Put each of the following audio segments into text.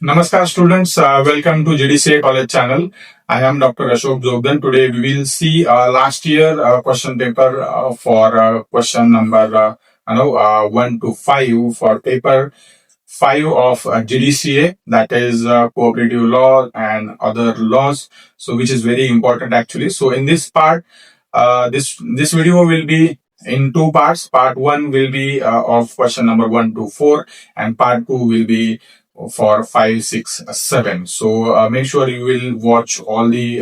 Namaskar students, welcome to GDCA College channel. I am Dr. Ashok Jogdan. Today we will see last year question paper for question number 1 to 5 for paper 5 of GDCA, that is cooperative law and other laws, so which is very important actually. So in this part, this video will be in two parts. Part 1 will be of question number 1 to 4 and part 2 will be for 5, 6, 7. So make sure you will watch all the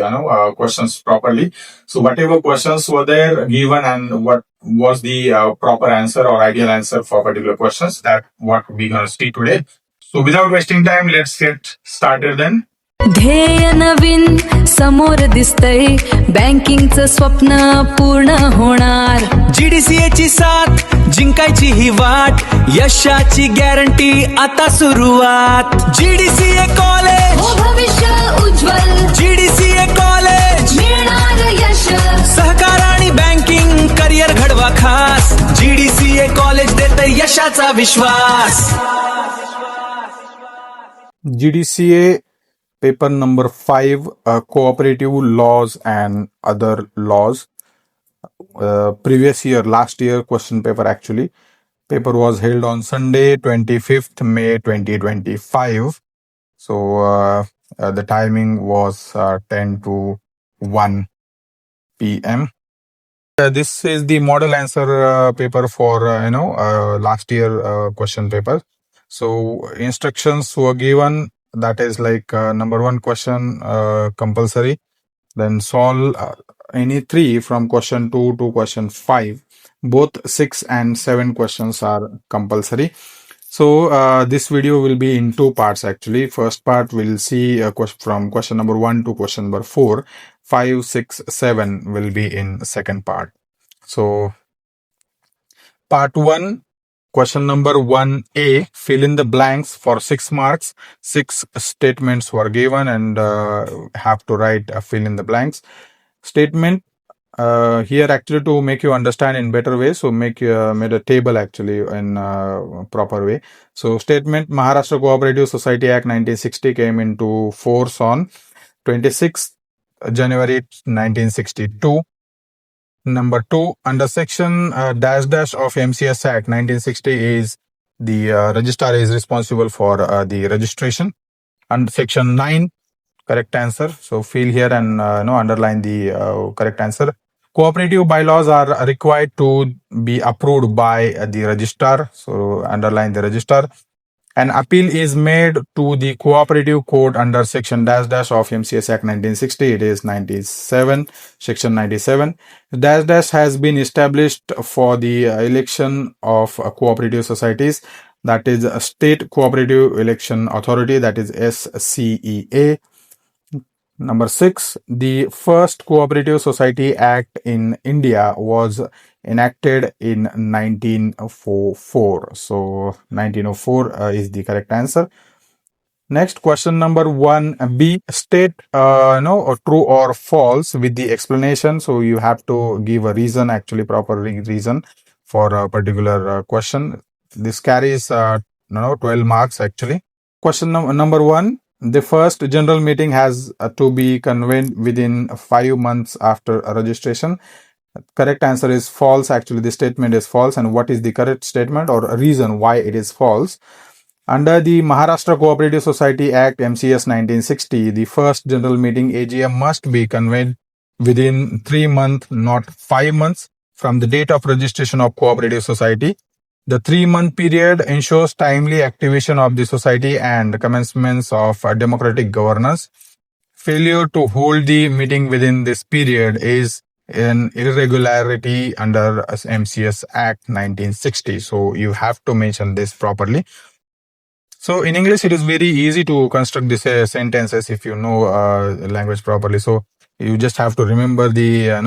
questions properly. So whatever questions were there given and what was the proper answer or ideal answer for particular questions, that what we're gonna see today. So without wasting time, let's get started then. ध्येय नवीन समोर दिसतंय, बँकिंगचं स्वप्न पूर्ण होणार. GDCA ची साथ जिंकायची ही वाट, यशाची guarantee आता सुरुवात. GDCA कॉलेज हो भविष्य उज्ज्वल, GDCA कॉलेज मिळणार यश. सहकार आणि बँकिंग करिअर घडवा खास. GDCA कॉलेज देते यशाचा विश्वास. GDCA paper number 5, cooperative laws and other laws. Previous year, last year question paper actually. Paper was held on Sunday, 25th May 2025. So the timing was 10 to 1 p.m. This is the model answer paper for last year question paper. So instructions were given. That is like number 1 question compulsory. Then solve any 3 from question 2 to question 5. Both 6 and 7 questions are compulsory. So this video will be in 2 parts actually. First part we'll see from question number 1 to question number 4. 5, 6, 7 will be in second part. So part 1. Question number 1A, fill in the blanks for 6 marks. 6 statements were given and have to write fill in the blanks. Statement here actually to make you understand in better way. So made a table actually in proper way. So statement, Maharashtra Co-operative Society Act 1960 came into force on 26th January 1962. Number 2, under section dash dash of MCS Act 1960 is the registrar is responsible for the registration. Under section 9, correct answer. So fill here and underline the correct answer. Cooperative bylaws are required to be approved by the registrar. So underline the registrar. An appeal is made to the cooperative code under section dash dash of MCS Act 1960. It is 97, section 97. Dash dash has been established for the election of cooperative societies. That is a State Cooperative Election Authority, that is SCEA. Number 6, the first Cooperative Society Act in India was enacted in 1904. So 1904 is the correct answer. Next, question number 1B, state true or false with the explanation. So you have to give a reason, actually proper reason for a particular question. This carries 12 marks actually. Question number 1. The first general meeting has to be convened within 5 months after registration. Correct answer is false. Actually, the statement is false. And what is the correct statement or a reason why it is false? Under the Maharashtra Co-operative Society Act MCS 1960, the first general meeting AGM must be convened within 3 months, not 5 months, from the date of registration of cooperative society. The 3-month period ensures timely activation of the society and commencements of democratic governance. Failure to hold the meeting within this period is an irregularity under MCS Act 1960. So you have to mention this properly. So in English, it is very easy to construct these sentences if you know language properly. So you just have to remember the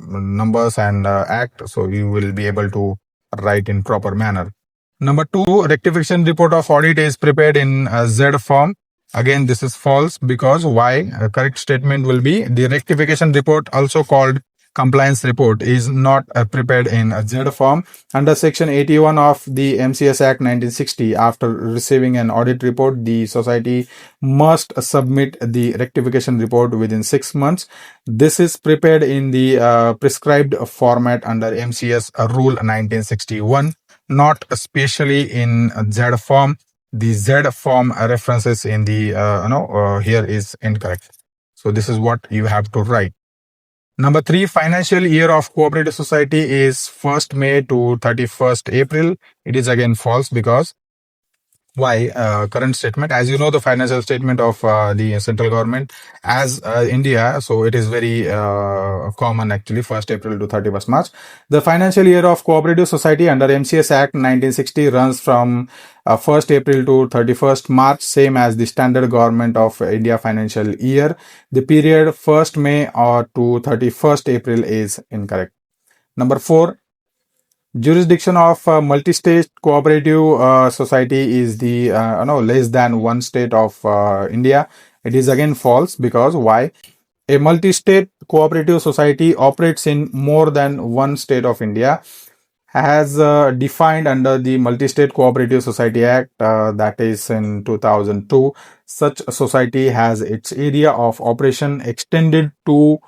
numbers and act. So you will be able to write in proper manner. Number 2, rectification report of audit is prepared in Z form. Again, this is false because why? A correct statement will be the rectification report, also called compliance report is not prepared in a Z form, under Section 81 of the MCS Act 1960, after receiving an audit report, the society must submit the rectification report within 6 months. This is prepared in the prescribed format under MCS Rule 1961, not especially in Z form. The Z form references in the here is incorrect. So this is what you have to write. Number 3, financial year of cooperative society is 1st May to 31st April. It is again false because why? Current statement, as you know, the financial statement of the central government as India, so it is very common actually, 1st April to 31st March. The financial year of cooperative society under MCS Act 1960 runs from 1st April to 31st March, same as the standard government of India financial year. The period 1st May or to 31st April is incorrect. Number 4, jurisdiction of multi-state cooperative society is the less than one state of India. It is again false because why? A multi-state cooperative society operates in more than one state of India, has defined under the Multi-State Cooperative Society Act, that is in 2002. Such a society has its area of operation extended to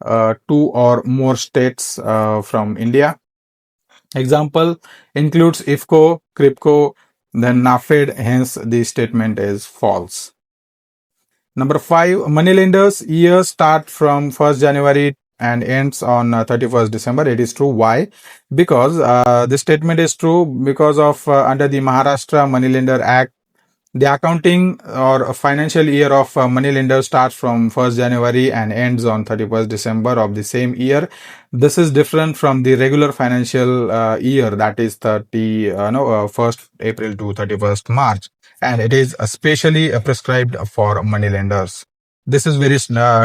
2 or more states from India. Example includes IFCO, CRIPCO, then NAFED, hence the statement is false. Number 5, moneylenders year start from 1st January and ends on 31st December. It is true. Why? Because this statement is true because of under the Maharashtra Moneylender Act, the accounting or financial year of moneylender starts from 1st January and ends on 31st December of the same year. This is different from the regular financial year, that is 1st April to 31st March, and it is especially prescribed for moneylenders. This is very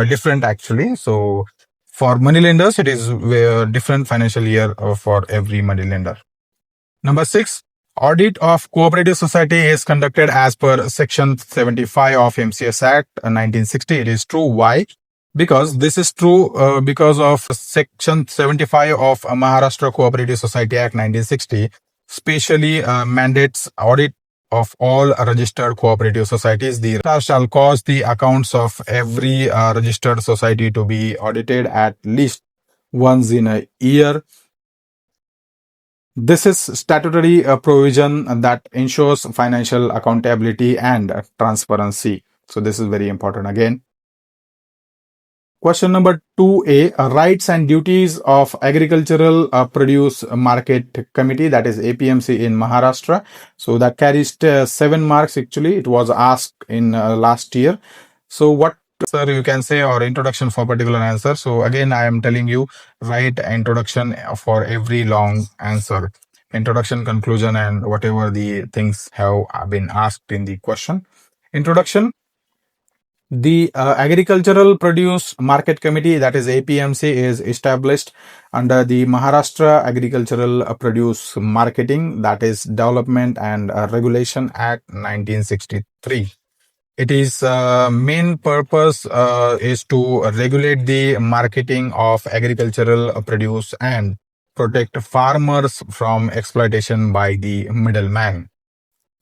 different actually. So for moneylenders, it is a different financial year for every moneylender. Number 6, audit of cooperative society is conducted as per Section 75 of MCS Act 1960. It is true. Why? Because this is true because of Section 75 of Maharashtra Cooperative Society Act 1960 specially mandates audit of all registered cooperative societies. The registrar shall cause the accounts of every registered society to be audited at least once in a year. This is statutory provision that ensures financial accountability and transparency. So this is very important again. Question number 2A, rights and duties of agricultural produce market committee, that is APMC in Maharashtra. So that carries 7 marks actually. It was asked in last year. So what sir you can say, or introduction for particular answer. So again I am telling you, write introduction for every long answer. Introduction, conclusion, and whatever the things have been asked in the question. Introduction. The Agricultural Produce Market Committee, that is APMC, is established under the Maharashtra Agricultural Produce Marketing, that is Development and Regulation Act 1963. It is main purpose is to regulate the marketing of agricultural produce and protect farmers from exploitation by the middleman.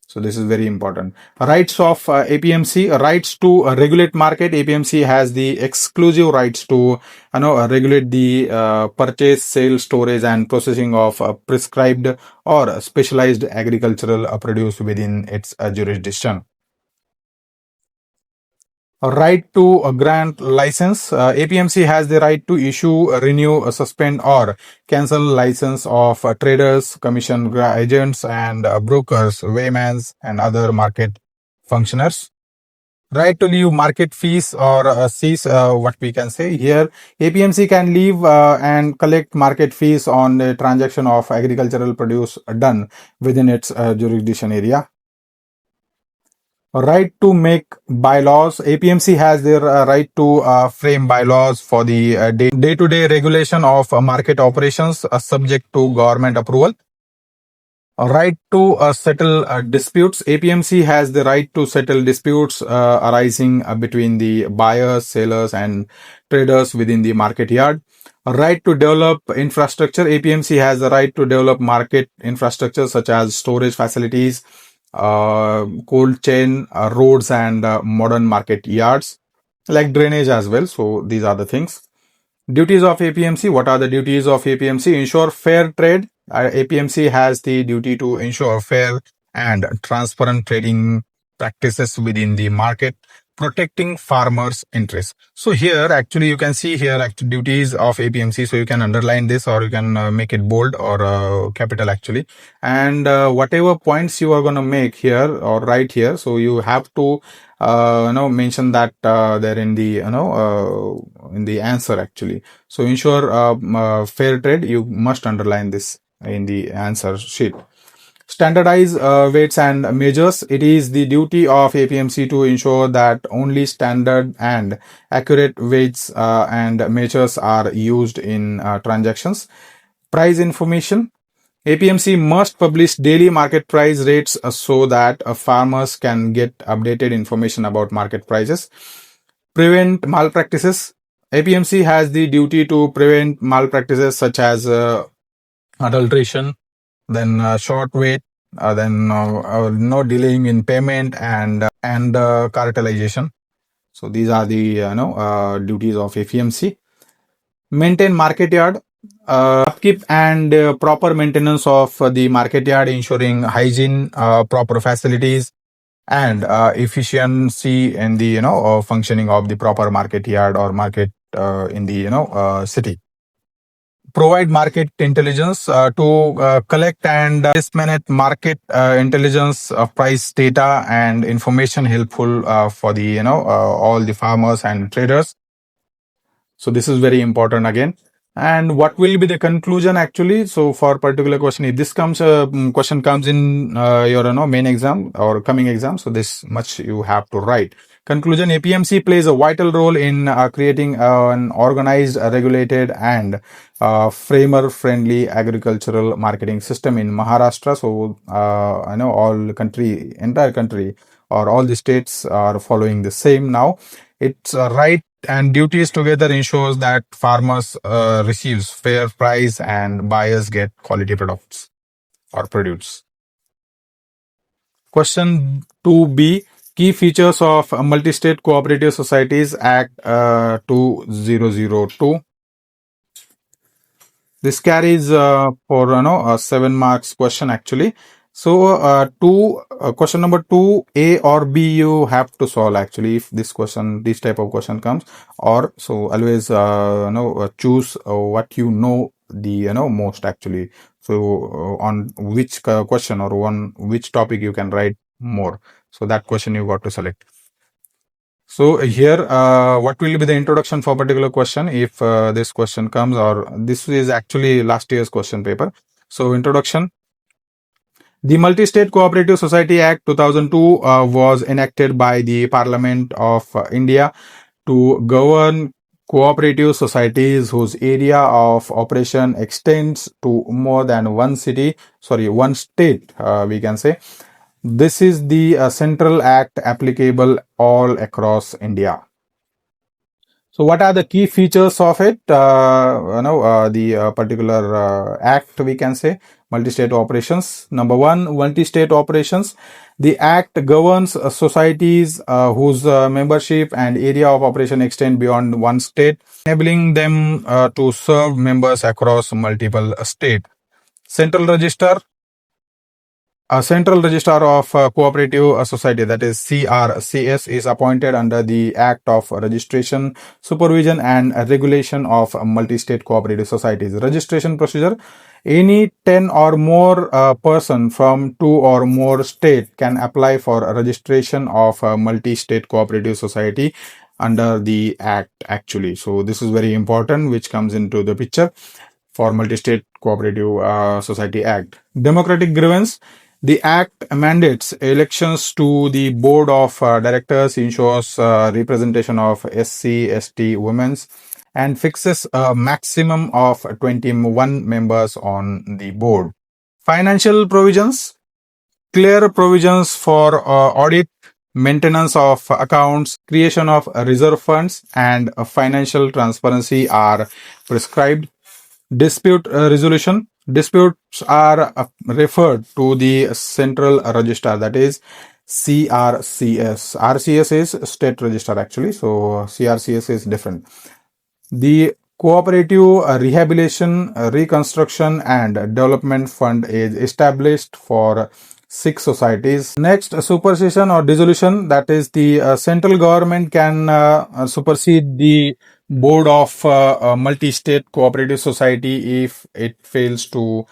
So this is very important. Rights of APMC, rights to regulate market. APMC has the exclusive rights to regulate the purchase, sale, storage, and processing of prescribed or specialized agricultural produce within its jurisdiction. Right to grant license. APMC has the right to issue, renew, suspend, or cancel license of traders, commission agents, and brokers, waymans, and other market functioners. Right to leave market fees or cease, what we can say here. APMC can leave and collect market fees on the transaction of agricultural produce done within its jurisdiction area. Right to make bylaws. APMC has their right to frame bylaws for the day-to-day regulation of market operations subject to government approval. A right to settle disputes. APMC has the right to settle disputes arising between the buyers, sellers, and traders within the market yard. A right to develop infrastructure. APMC has the right to develop market infrastructure such as storage facilities, cold chain, roads, and modern market yards, like drainage as well. So these are the things. Duties of APMC. What are the duties of APMC? Ensure fair trade. APMC has the duty to ensure fair and transparent trading practices within the market, protecting farmers' interests. So here, actually, you can see here actually duties of APMC. So you can underline this, or you can make it bold or capital actually. And whatever points you are going to make here or write here, so you have to mention that there in the in the answer actually. So ensure fair trade, you must underline this in the answer sheet. Standardize weights and measures. It is the duty of APMC to ensure that only standard and accurate weights and measures are used in transactions. Price information. APMC must publish daily market price rates so that farmers can get updated information about market prices. Prevent malpractices. APMC has the duty to prevent malpractices such as adulteration, then short weight, then no delaying in payment, and cartelization. So these are the duties of APMC. Maintain market yard. Upkeep and proper maintenance of the market yard, ensuring hygiene, proper facilities, and efficiency in the functioning of the proper market yard or market in the city. Provide market intelligence to collect and disseminate market intelligence, price data, and information helpful for the all the farmers and traders. So this is very important again. And what will be the conclusion actually? So for particular question, if this comes question comes in your main exam or coming exam, so this much you have to write. Conclusion: APMC plays a vital role in creating an organized, regulated, and framer-friendly agricultural marketing system in Maharashtra. So I know entire country, or all the states are following the same now. It's right and duties together ensures that farmers receives fair price and buyers get quality products or produce. Question 2B. Key features of Multi-State Cooperative Societies Act 2002. This carries for a 7 marks question actually. So question number 2, A or B, you have to solve actually if this type of question comes, or so always choose what the most actually. So on which question or which topic you can write more. So that question you got to select. So here, what will be the introduction for particular question if this question comes, or this is actually last year's question paper. So introduction. The Multi-State Cooperative Society Act 2002 was enacted by the Parliament of India to govern cooperative societies whose area of operation extends to more than one state, we can say. This is the central act applicable all across India. So what are the key features of it? The particular act, we can say, multi-state operations. Number one, multi-state operations. The act governs societies whose membership and area of operation extend beyond one state, enabling them to serve members across multiple states. Central Register. A Central Registrar of Cooperative Society, that is CRCS, is appointed under the Act of Registration, Supervision and Regulation of Multi-State Cooperative Societies. Registration procedure: any 10 or more person from 2 or more states can apply for a registration of a multi-state cooperative society under the Act actually. So this is very important, which comes into the picture for Multi-State Cooperative Society Act. Democratic grievance. The Act mandates elections to the Board of Directors, ensures representation of SC, ST, women, and fixes a maximum of 21 members on the board. Financial provisions, clear provisions for audit, maintenance of accounts, creation of reserve funds, and financial transparency are prescribed. Dispute resolution. Disputes are referred to the central registrar, that is CRCS. RCS is state register actually, so CRCS is different. The Cooperative Rehabilitation, Reconstruction and Development Fund is established for 6 societies. Next, supersession or dissolution, that is the central government can supersede the board of a multi-state cooperative society if it fails to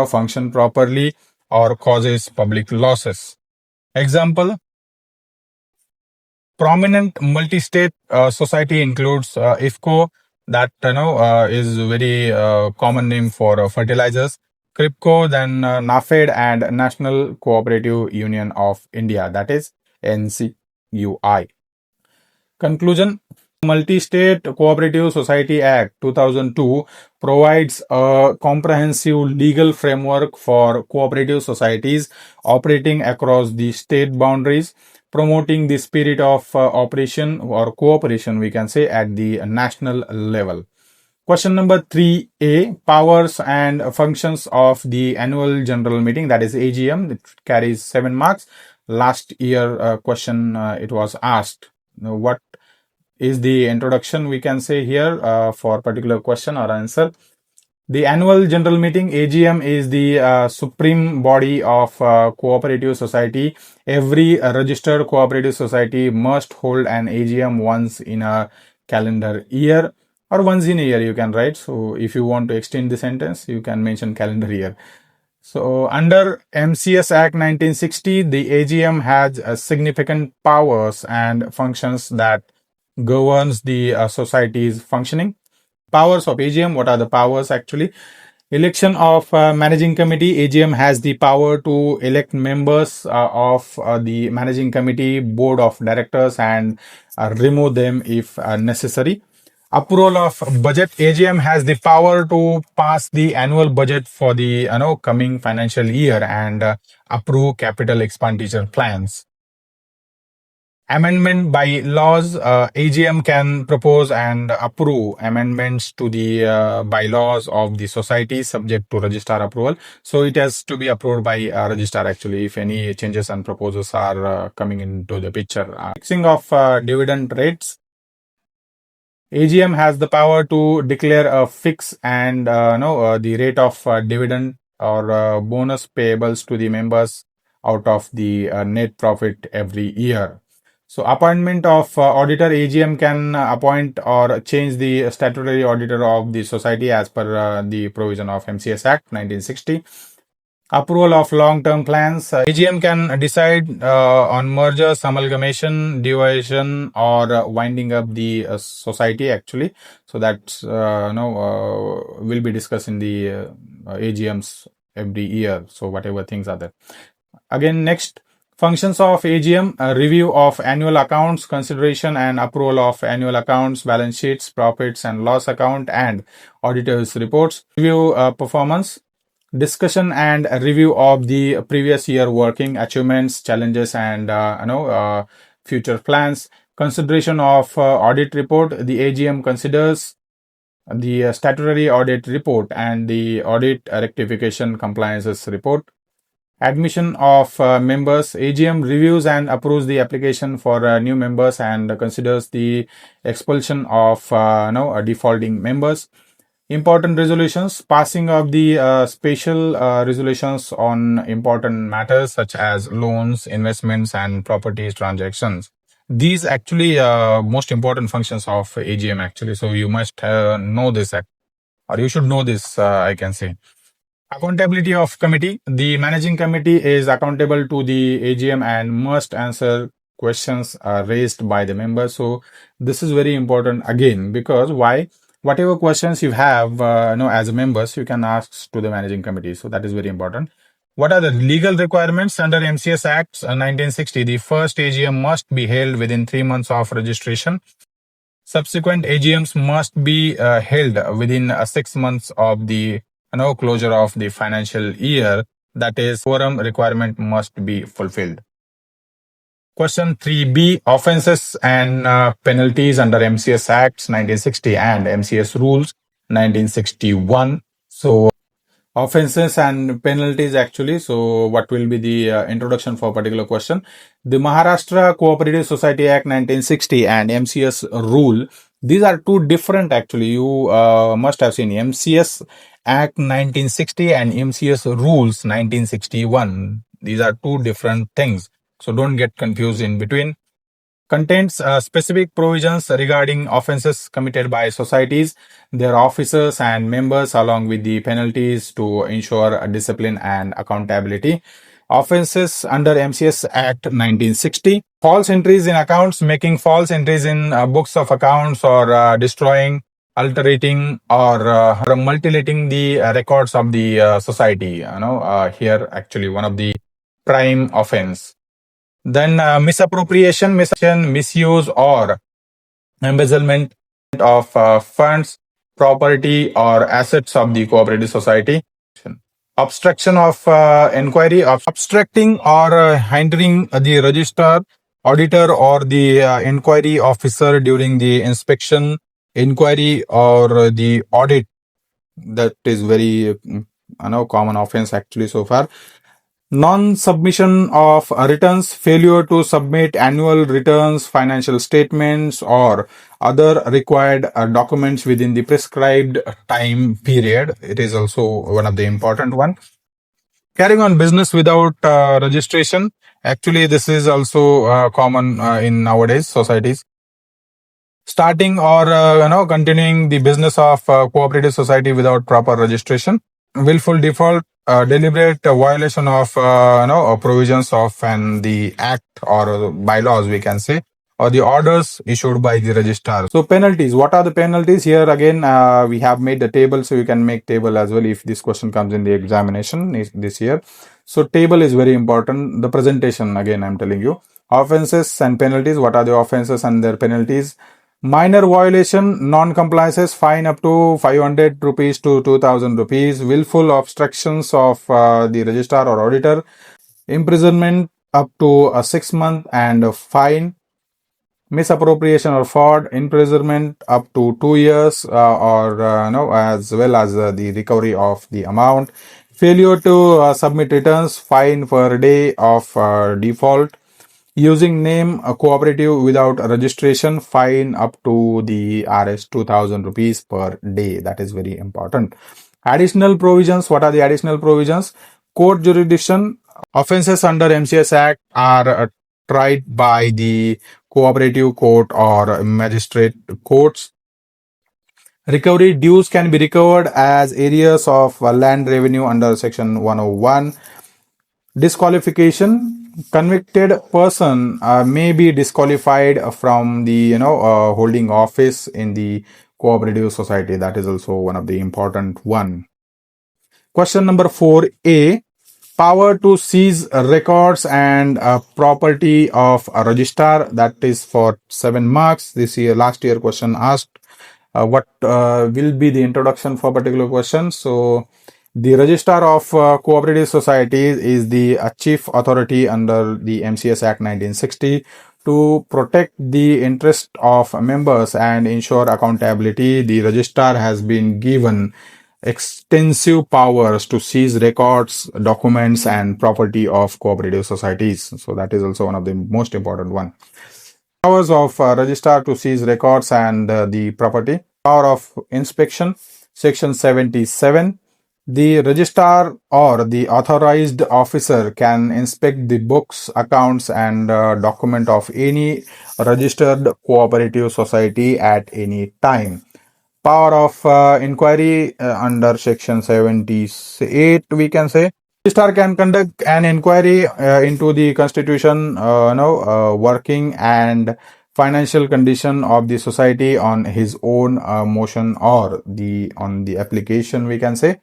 function properly or causes public losses. Example, prominent multi-state society includes IFCO, that is very common name for fertilizers, CRIPCO, then NAFED, and National Cooperative Union of India, that is NCUI. Conclusion: Multi-State Cooperative Society Act 2002 provides a comprehensive legal framework for cooperative societies operating across the state boundaries, promoting the spirit of operation or cooperation, we can say, at the national level. Question number 3A, powers and functions of the annual general meeting, that is AGM. It carries 7 marks. Last year question it was asked. Now, what is the introduction, we can say here for particular question or answer? The annual general meeting, AGM, is the supreme body of cooperative society. Every registered cooperative society must hold an AGM once in a calendar year, or once in a year you can write. So if you want to extend the sentence, you can mention calendar year. So under MCS Act 1960, the AGM has significant powers and functions that governs the society's functioning. Powers of AGM, what are the powers actually? Election of managing committee. AGM has the power to elect members of the managing committee, board of directors, and remove them if necessary. Approval of budget. AGM has the power to pass the annual budget for the coming financial year and approve capital expenditure plans. Amendment by laws. AGM can propose and approve amendments to the bylaws of the society subject to registrar approval. So it has to be approved by registrar actually if any changes and proposals are coming into the picture. Fixing of dividend rates. AGM has the power to declare a fix and the rate of dividend or bonus payables to the members out of the net profit every year. So appointment of auditor. AGM can appoint or change the statutory auditor of the society as per the provision of MCS Act 1960. Approval of long-term plans. AGM can decide on mergers, amalgamation, deviation, or winding up the society actually. So that's will be discussed in the AGMs every year. So whatever things are there. Again, next, functions of AGM: review of annual accounts, consideration and approval of annual accounts, balance sheets, profits and loss account, and auditors' reports. Review performance. Discussion and review of the previous year working achievements, challenges, and future plans. Consideration of audit report. The AGM considers the statutory audit report and the audit rectification compliances report. Admission of members. AGM reviews and approves the application for new members and considers the expulsion of defaulting members. Important resolutions. Passing of the special resolutions on important matters such as loans, investments, and properties transactions. These actually most important functions of AGM actually. So you must know this or you should know this, I can say. Accountability of committee. The managing committee is accountable to the AGM and must answer questions raised by the members. So this is very important again, because why? Whatever questions you have as members, you can ask to the managing committee. So that is very important. What are the legal requirements under MCS Act 1960? The first AGM must be held within 3 months of registration. Subsequent AGMs must be held within 6 months of the closure of the financial year. that is, quorum requirement must be fulfilled. Question 3B, offenses and penalties under MCS Acts 1960 and MCS Rules 1961. So offenses and penalties actually. So what will be the introduction for a particular question? The Maharashtra Co-operative Society Act 1960 and MCS rule, these are two different actually. You must have seen MCS Act 1960 and MCS rules 1961. These are two different things. So don't get confused in between. Contains specific provisions regarding offenses committed by societies, their officers and members, along with the penalties to ensure discipline and accountability. Offenses under MCS Act 1960: false entries in accounts, making false entries in books of accounts, or destroying, altering, or mutilating the records of the society. Here actually one of the prime offense. Then misappropriation, misuse, or embezzlement of funds, property, or assets of the cooperative society. Obstruction of inquiry, obstructing or hindering the registrar, auditor, or the inquiry officer during the inspection, inquiry, or the audit. That is very common offense actually so far. Non-submission of returns, failure to submit annual returns, financial statements, or other required documents within the prescribed time period. It is also one of the important one. Carrying on business without registration. Actually, this is also common in nowadays societies. Starting or continuing the business of cooperative society without proper registration. Willful default, deliberate violation of provisions of the act or bylaws, we can say, or the orders issued by the registrar. So penalties, what are the penalties? Here again we have made the table, so you can make table as well if this question comes in the examination this year. So table is very important. The presentation, again I'm telling you, offenses and penalties. What are the offenses and their penalties? Minor violation, non-compliances, fine up to 500 rupees to 2000 rupees. Willful obstructions of the registrar or auditor, imprisonment up to 6 months and a fine. Misappropriation or fraud, imprisonment up to 2 years or as well as the recovery of the amount. Failure to submit returns, fine per day of default. Using name cooperative without registration, fine up to the Rs 2000 rupees per day. That is very important. Additional provisions. What are the additional provisions? Court jurisdiction. Offenses under MCS Act are tried by the cooperative court or magistrate courts. Recovery dues can be recovered as areas of land revenue under section 101. Disqualification. Convicted person may be disqualified from the holding office in the cooperative society. That is also one of the important one. Question number 4A. Power to seize records and property of a registrar. That is for 7 marks. Last year question asked what will be the introduction for particular question. So the registrar of cooperative societies is the chief authority under the MCS Act 1960 to protect the interest of members and ensure accountability. The registrar has been given extensive powers to seize records, documents, and property of cooperative societies. So that is also one of the most important one. Powers of registrar to seize records and the property. Power of inspection, section 77. The registrar or the authorized officer can inspect the books, accounts, and document of any registered cooperative society at any time. Power of inquiry under section 78, we can say. Registrar can conduct an inquiry into the constitution, working and financial condition of the society on his own motion or on the application, we can say.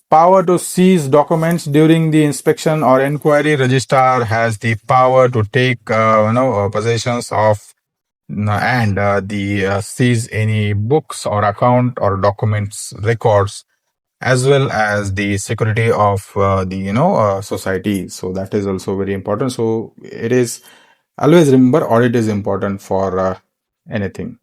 Power to seize documents during the inspection or inquiry. Registrar has the power to take possessions of and seize any books or account or documents records as well as the security of the society. So that is also very important. So it is always remember audit is important for anything.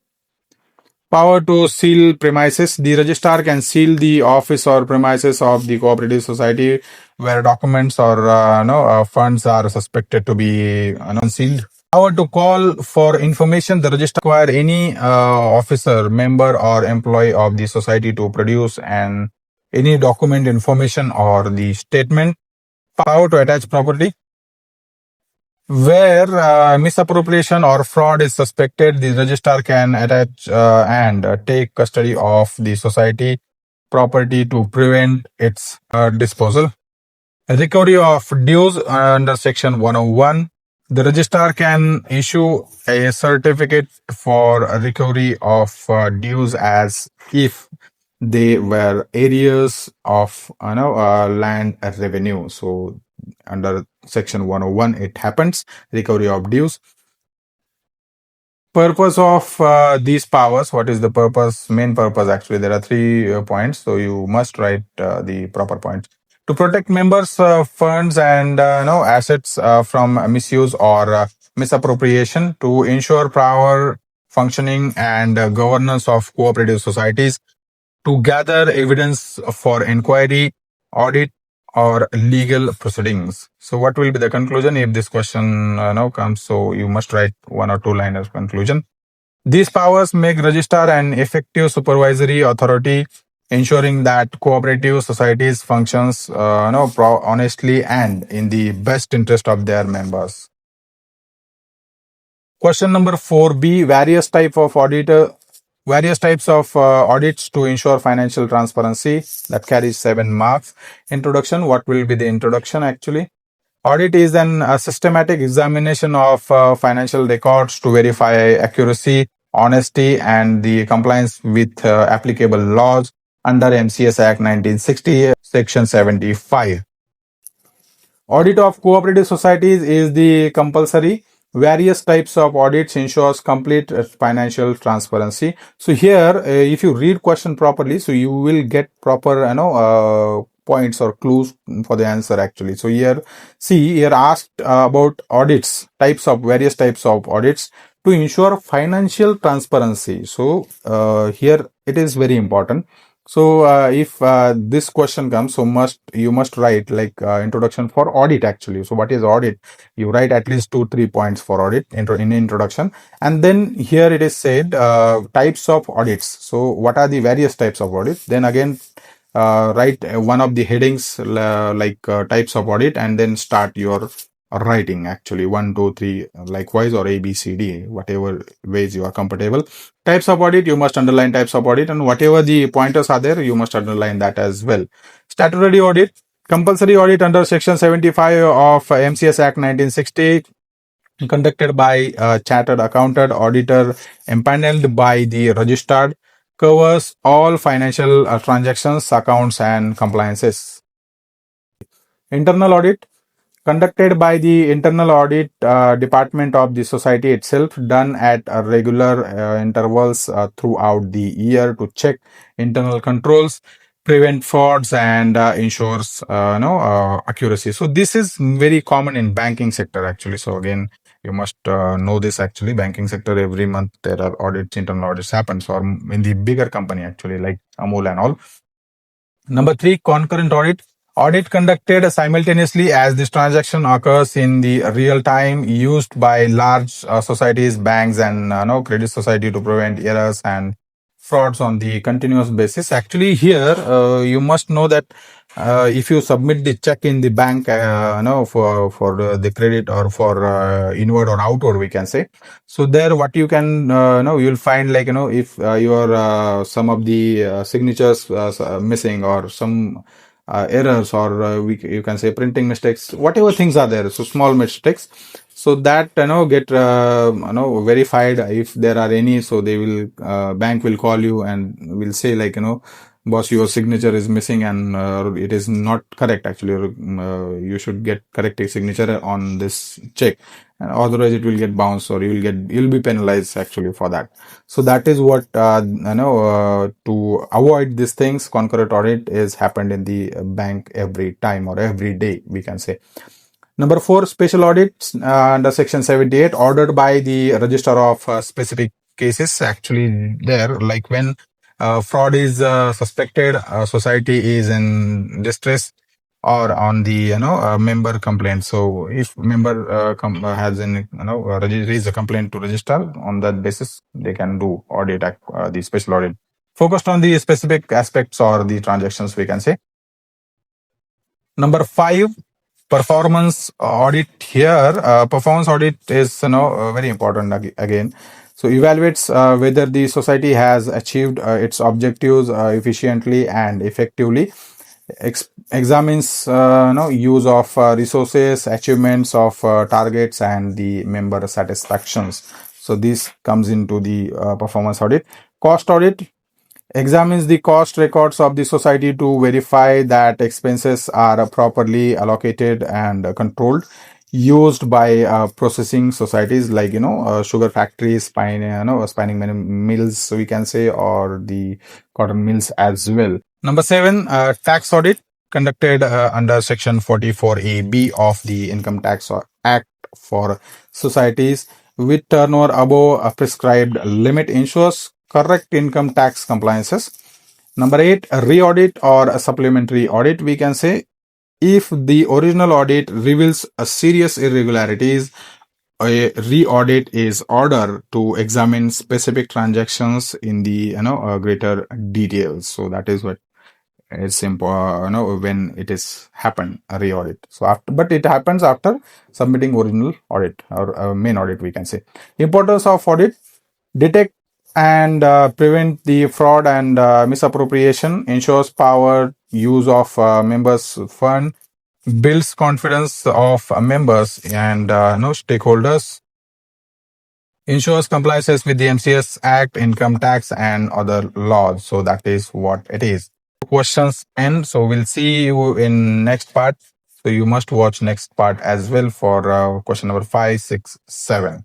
Power to seal premises. The registrar can seal the office or premises of the cooperative society where documents or funds are suspected to be unsealed. Power to call for information. The registrar require any officer, member, or employee of the society to produce any document, information, or the statement. Power to attach property. Where misappropriation or fraud is suspected, the registrar can attach and take custody of the society property to prevent its disposal. Recovery of dues under Section 101. The registrar can issue a certificate for recovery of dues as if they were areas of land revenue. So under Section 101, it happens, recovery of dues. Purpose of these powers. What is the purpose? Main purpose, actually, there are 3 points, so you must write the proper points. To protect members' funds and assets from misuse or misappropriation, to ensure proper functioning and governance of cooperative societies, to gather evidence for inquiry, audit, or legal proceedings. So what will be the conclusion if this question now comes? So you must write 1 or 2 line of conclusion. These powers make registrar an effective supervisory authority, ensuring that cooperative societies functions honestly and in the best interest of their members. Question number 4B, various types of audits to ensure financial transparency. That carries 7 marks. Introduction. What will be the introduction actually? Audit is a systematic examination of financial records to verify accuracy, honesty, and the compliance with applicable laws under MCS Act 1960, Section 75. Audit of cooperative societies is the compulsory. Various types of audits ensures complete financial transparency. So here, if you read question properly, so you will get proper, points or clues for the answer actually. So here, see, here asked about audits, various types of audits to ensure financial transparency. So here it is very important. So if this question comes, so you must write like introduction for audit actually. So what is audit? You write at least 2-3 points for audit in introduction, and then here it is said types of audits. So what are the various types of audits? Then again write one of the headings types of audit, and then start your writing actually 1, 2, 3 likewise, or A, B, C, D, whatever ways you are comfortable. Types of audit, you must underline types of audit, and whatever the pointers are there, you must underline that as well. Statutory audit, compulsory audit under Section 75 of MCS Act 1960, conducted by a chartered accountant auditor empaneled by the registrar, covers all financial transactions, accounts, and compliances. Internal audit, conducted by the internal audit department of the society itself, done at regular intervals throughout the year to check internal controls, prevent frauds, and ensures accuracy. So this is very common in banking sector actually. So again, you must know this actually. Banking sector, every month there are audits, internal audits happens, or in the bigger company actually like Amul and all. Number 3, concurrent audit. Audit conducted simultaneously as this transaction occurs in the real time, used by large societies, banks, and credit society to prevent errors and frauds on the continuous basis. Actually, here you must know that if you submit the check in the bank, for the credit or for inward or outward, we can say. So there, what you can you'll find like if your some of the signatures missing, or some errors, or you can say printing mistakes, whatever things are there, so small mistakes, so that get verified if there are any. So they will bank will call you and will say like boss, your signature is missing and it is not correct actually. You should get correct signature on this check, and otherwise it will get bounced, or you'll be penalized actually for that. So that is what to avoid these things, concurrent audit is happened in the bank every time or every day, we can say. Number 4, special audits under section 78, ordered by the registrar of specific cases. Actually, there, like when fraud is suspected, society is in distress, or on the member complaint. So if member has an raise a complaint to registrar, on that basis they can do audit, the special audit focused on the specific aspects or the transactions, we can say. Number 5, performance audit. Here performance audit is very important again. So evaluates whether the society has achieved its objectives efficiently and effectively, examines use of resources, achievements of targets, and the member satisfactions. So this comes into the performance audit. Cost audit examines the cost records of the society to verify that expenses are properly allocated and controlled, used by processing societies like sugar factories, spinning mills, we can say, or the cotton mills as well. Number 7, tax audit conducted under section 44A(b) of the Income Tax Act for societies with turnover above a prescribed limit, ensures correct income tax compliances. Number 8, a re-audit or a supplementary audit, we can say. If the original audit reveals a serious irregularities, a re-audit is ordered to examine specific transactions in the greater details. So that is what it's important, when it is happen, a re-audit. So after, but it happens after submitting original audit or main audit, we can say. Importance of audit: detect and prevent the fraud and misappropriation, ensures power use of members fund, builds confidence of members and stakeholders, ensures compliances with the MCS Act, income tax, and other laws. So that is what it is. Questions end. So we'll see you in next part. So you must watch next part as well for question number 5, 6, 7.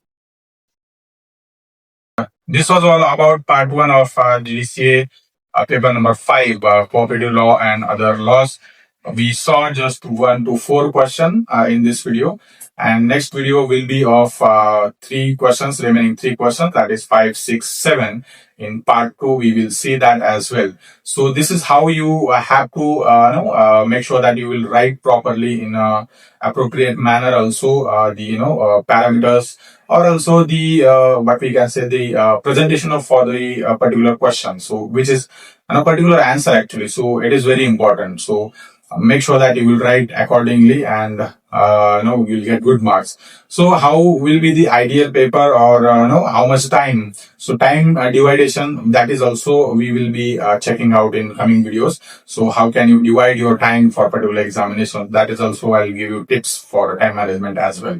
This was all about part 1 of GDCA paper number 5, cooperative law and other laws. We saw just 1 to 4 question in this video, and next video will be of 3 questions, remaining 3 questions, that is 5, 6, 7. In part 2, we will see that as well. So this is how you have to make sure that you will write properly in a appropriate manner. Also the parameters, or also the what we can say, the presentation of for the particular question, so which is a particular answer actually. So it is very important. So make sure that you will write accordingly, and you'll get good marks. So how will be the ideal paper, or how much time? So time dividation, that is also we will be checking out in coming videos. So how can you divide your time for particular examination? That is also I'll give you tips for time management as well.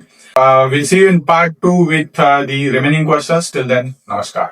We'll see you in part 2 with the remaining questions. Till then, namaskar.